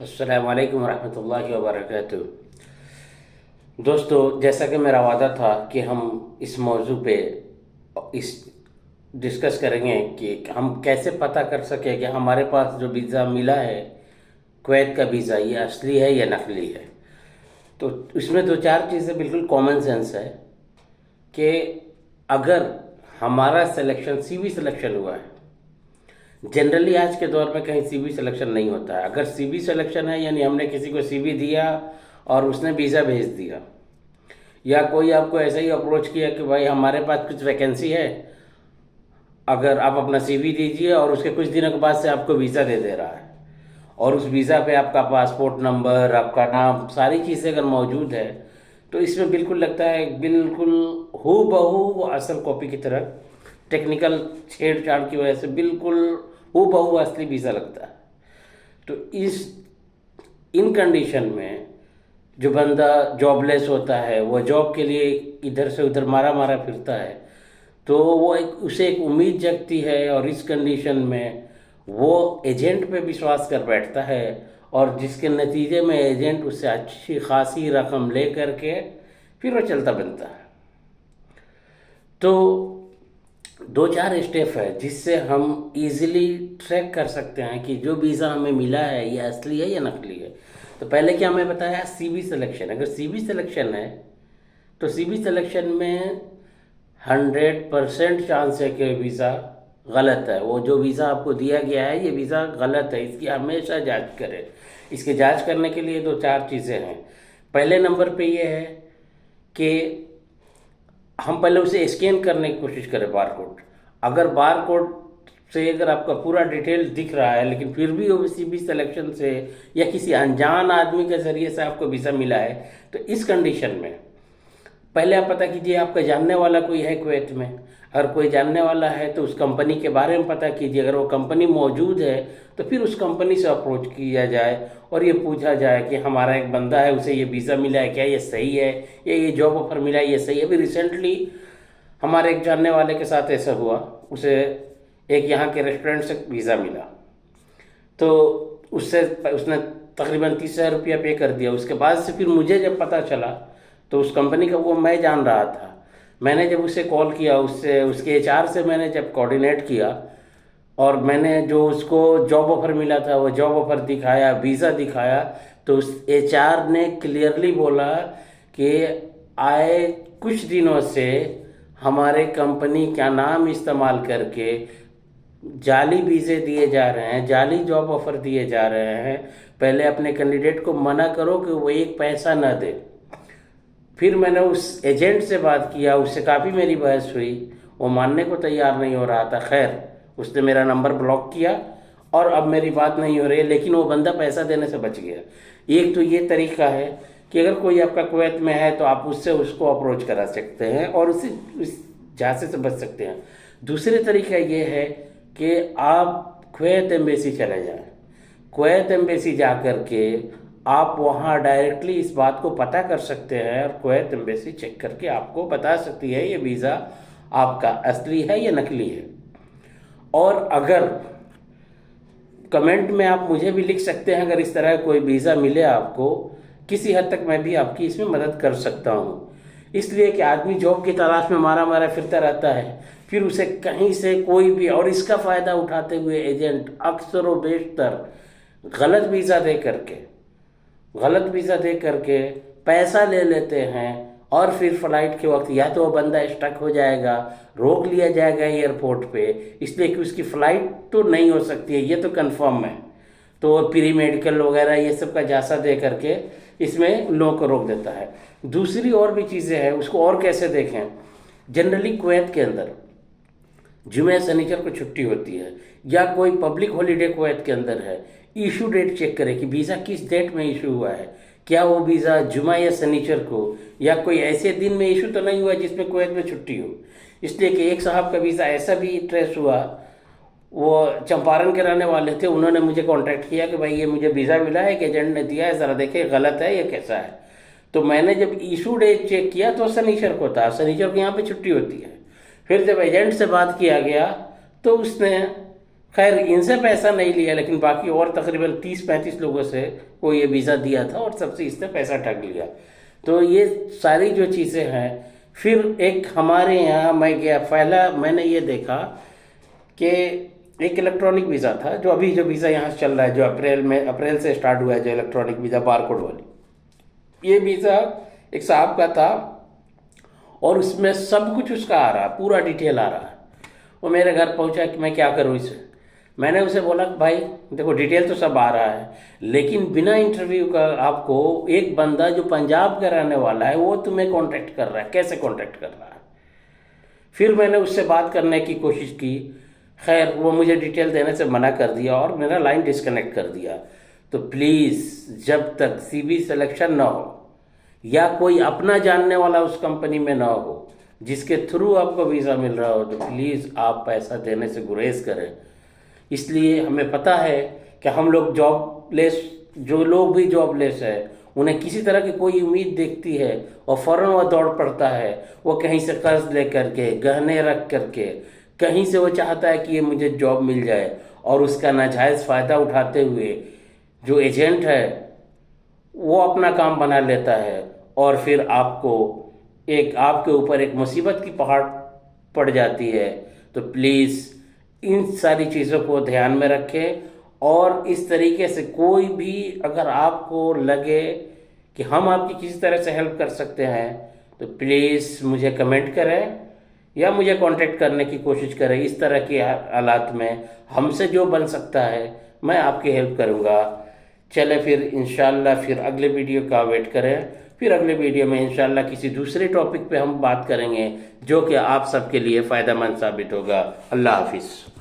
अस्सलाम वालेकुम रहमतुल्लाहि व बरकातुहू। दोस्तों, जैसा कि मेरा वादा था कि हम इस मौजू पे इस डिस्कस करेंगे कि हम कैसे पता कर सकें कि हमारे पास जो वीज़ा मिला है, कुवैत का वीज़ा, ये असली है या नकली है। तो इसमें दो चार चीज़ें बिल्कुल कॉमन सेंस है कि अगर हमारा सिलेक्शन सीवी सिलेक्शन हुआ है। जनरली आज के दौर में कहीं सीवी सिलेक्शन नहीं होता है। अगर सीवी सिलेक्शन है यानी हमने किसी को सीवी दिया और उसने वीज़ा भेज दिया, या कोई आपको ऐसा ही अप्रोच किया कि भाई हमारे पास कुछ वैकेंसी है, अगर आप अपना सीवी दीजिए, और उसके कुछ दिनों के बाद से आपको वीज़ा दे दे रहा है, और उस वीज़ा पे आपका पासपोर्ट नंबर, आपका नाम, सारी चीज़ें अगर मौजूद है, तो इसमें बिल्कुल लगता है बिल्कुल हू बहू वो असल कॉपी की तरह, टेक्निकल छेड़छाड़ की वजह से बिल्कुल हू बहू असली वीज़ा लगता है। तो इन कंडीशन में जो बंदा जॉबलेस होता है, वो जॉब के लिए इधर से उधर मारा मारा फिरता है, तो वो उसे एक उम्मीद जगती है, और इस कंडीशन में वो एजेंट पे विश्वास कर बैठता है, और जिसके नतीजे में एजेंट उससे अच्छी खासी रकम ले करके फिर वो चलता बनता है। तो दो चार स्टेप है जिससे हम इजीली ट्रैक कर सकते हैं कि जो वीज़ा हमें मिला है ये असली है या नकली है। तो पहले क्या मैं बताया, सीवी सिलेक्शन। अगर सीवी सिलेक्शन है तो सीवी सिलेक्शन में 100% चांस है कि वीज़ा गलत है। वो जो वीज़ा आपको दिया गया है ये वीज़ा गलत है, इसकी हमेशा जांच करें। इसके जांच करने के लिए दो चार चीज़ें हैं। पहले नंबर पे ये है कि हम पहले उसे स्कैन करने की कोशिश करें, बारकोड। अगर बारकोड से अगर आपका पूरा डिटेल दिख रहा है, लेकिन फिर भी ओबीसी सिलेक्शन से या किसी अनजान आदमी के ज़रिए से आपको वीज़ा मिला है, तो इस कंडीशन में पहले आप पता कीजिए आपका जानने वाला कोई है कुवैत में। अगर कोई जानने वाला है तो उस कंपनी के बारे में पता कीजिए। अगर वो कंपनी मौजूद है तो फिर उस कंपनी से अप्रोच किया जाए और ये पूछा जाए कि हमारा एक बंदा है, उसे ये वीज़ा मिला है, क्या ये सही है, या ये जॉब ऑफर मिला है, ये सही है। अभी रिसेंटली हमारे एक जानने वाले के साथ ऐसा हुआ, उसे एक यहाँ के रेस्टोरेंट से वीज़ा मिला, तो उसने तकरीबन 30,000 रुपया पे कर दिया। उसके बाद से फिर मुझे जब पता चला, तो उस कंपनी का वो मैं जान रहा था, मैंने जब उसे कॉल किया, उससे उसके एचआर से मैंने जब कोऑर्डिनेट किया, और मैंने जो उसको जॉब ऑफर मिला था वो जॉब ऑफर दिखाया, वीज़ा दिखाया, तो उस एचआर ने क्लियरली बोला कि आए कुछ दिनों से हमारे कंपनी का नाम इस्तेमाल करके जाली वीज़े दिए जा रहे हैं, जाली जॉब ऑफर दिए जा रहे हैं। पहले अपने कैंडिडेट को मना करो कि वो एक पैसा ना दे। फिर मैंने उस एजेंट से बात किया, उससे काफ़ी मेरी बहस हुई, वो मानने को तैयार नहीं हो रहा था। खैर, उसने मेरा नंबर ब्लॉक किया और अब मेरी बात नहीं हो रही है, लेकिन वो बंदा पैसा देने से बच गया। एक तो ये तरीका है कि अगर कोई आपका कुवैत में है तो आप उससे उसको अप्रोच करा सकते हैं और उस झांसे से बच सकते हैं। दूसरे तरीका ये है कि आप कुवैत एम्बेसी चले जाएं। कुवैत एम्बेसी जा कर के आप वहाँ डायरेक्टली इस बात को पता कर सकते हैं, और कुवैत एम्बेसी चेक करके आपको बता सकती है ये वीज़ा आपका असली है या नकली है। और अगर कमेंट में आप मुझे भी लिख सकते हैं, अगर इस तरह कोई वीज़ा मिले आपको, किसी हद तक मैं भी आपकी इसमें मदद कर सकता हूँ। इसलिए कि आदमी जॉब की तलाश में मारा मारा फिरता रहता है, फिर उसे कहीं से कोई भी, और इसका फ़ायदा उठाते हुए एजेंट अक्सर व बेशतर गलत वीज़ा दे करके पैसा ले लेते हैं, और फिर फ्लाइट के वक्त या तो वो बंदा स्टक हो जाएगा, रोक लिया जाएगा एयरपोर्ट पे, इसलिए कि उसकी फ़्लाइट तो नहीं हो सकती है, ये तो कंफर्म है। तो प्री मेडिकल वगैरह ये सब का जासा दे करके इसमें लोगों को रोक देता है। दूसरी और भी चीज़ें हैं, उसको और कैसे देखें। जनरली कुवैत के अंदर जुमे शनिचर को छुट्टी होती है, या कोई पब्लिक हॉलीडे कुवैत के अंदर है, इशू डेट चेक करें कि वीज़ा किस डेट में इशू हुआ है। क्या वो वीज़ा जुमा या शनिचर को, या कोई ऐसे दिन में इशू तो नहीं हुआ जिसमें कुवैत में छुट्टी हो। इसलिए कि एक साहब का वीज़ा ऐसा भी ट्रेस हुआ, वो चंपारण के रहने वाले थे, उन्होंने मुझे कांटेक्ट किया कि भाई ये मुझे वीज़ा मिला है, कि एजेंट ने दिया है, ज़रा देखें गलत है ये कैसा है। तो मैंने जब इशू डेट चेक किया तो शनिचर को था, शनिचर को यहाँ पे छुट्टी होती है। फिर जब एजेंट से बात किया गया तो उसने खैर इनसे पैसा नहीं लिया, लेकिन बाकी और तकरीबन 30-35 लोगों से वो ये वीज़ा दिया था और सबसे इसने पैसा ठग लिया। तो ये सारी जो चीज़ें हैं। फिर एक हमारे यहाँ मैं गया, पहला मैंने ये देखा कि एक इलेक्ट्रॉनिक वीज़ा था, जो अभी जो वीज़ा यहाँ से चल रहा है, जो अप्रैल से स्टार्ट हुआ है, जो इलेक्ट्रॉनिक वीज़ा बारकोड वाली, ये वीज़ा एक साहब का था और उसमें सब कुछ उसका आ रहा, पूरा डिटेल आ रहा है। वो मेरे घर पहुंचा कि मैं क्या करूं इसे। मैंने उसे बोला कि भाई देखो डिटेल तो सब आ रहा है, लेकिन बिना इंटरव्यू का आपको एक बंदा जो पंजाब का रहने वाला है वो तुम्हें कांटेक्ट कर रहा है, कैसे कांटेक्ट कर रहा है। फिर मैंने उससे बात करने की कोशिश की, खैर वो मुझे डिटेल देने से मना कर दिया और मेरा लाइन डिस्कनेक्ट कर दिया। तो प्लीज़ जब तक सीवी सिलेक्शन ना हो या कोई अपना जानने वाला उस कंपनी में ना हो जिसके थ्रू आपको वीज़ा मिल रहा हो, तो प्लीज़ आप पैसा देने से गुरेज करें। इसलिए हमें पता है कि हम लोग जॉबलेस, जो लोग भी जॉबलेस है, उन्हें किसी तरह की कोई उम्मीद दिखती है और फ़ौरन वो दौड़ पड़ता है, वो कहीं से कर्ज ले करके, गहने रख करके, कहीं से वो चाहता है कि ये मुझे जॉब मिल जाए, और उसका नाजायज़ फ़ायदा उठाते हुए जो एजेंट है वो अपना काम बना लेता है और फिर आपके ऊपर एक मुसीबत की पहाड़ पड़ जाती है। तो प्लीज़ इन सारी चीज़ों को ध्यान में रखें, और इस तरीके से कोई भी अगर आपको लगे कि हम आपकी किसी तरह से हेल्प कर सकते हैं तो प्लीज़ मुझे कमेंट करें या मुझे कांटेक्ट करने की कोशिश करें। इस तरह के हालात में हमसे जो बन सकता है मैं आपकी हेल्प करूँगा। चले फिर इंशाल्लाह फिर अगले वीडियो का वेट करें। फिर अगले वीडियो में इंशाल्लाह किसी दूसरे टॉपिक पे हम बात करेंगे जो कि आप सबके लिए फ़ायदेमंद साबित होगा। अल्लाह हाफिज़।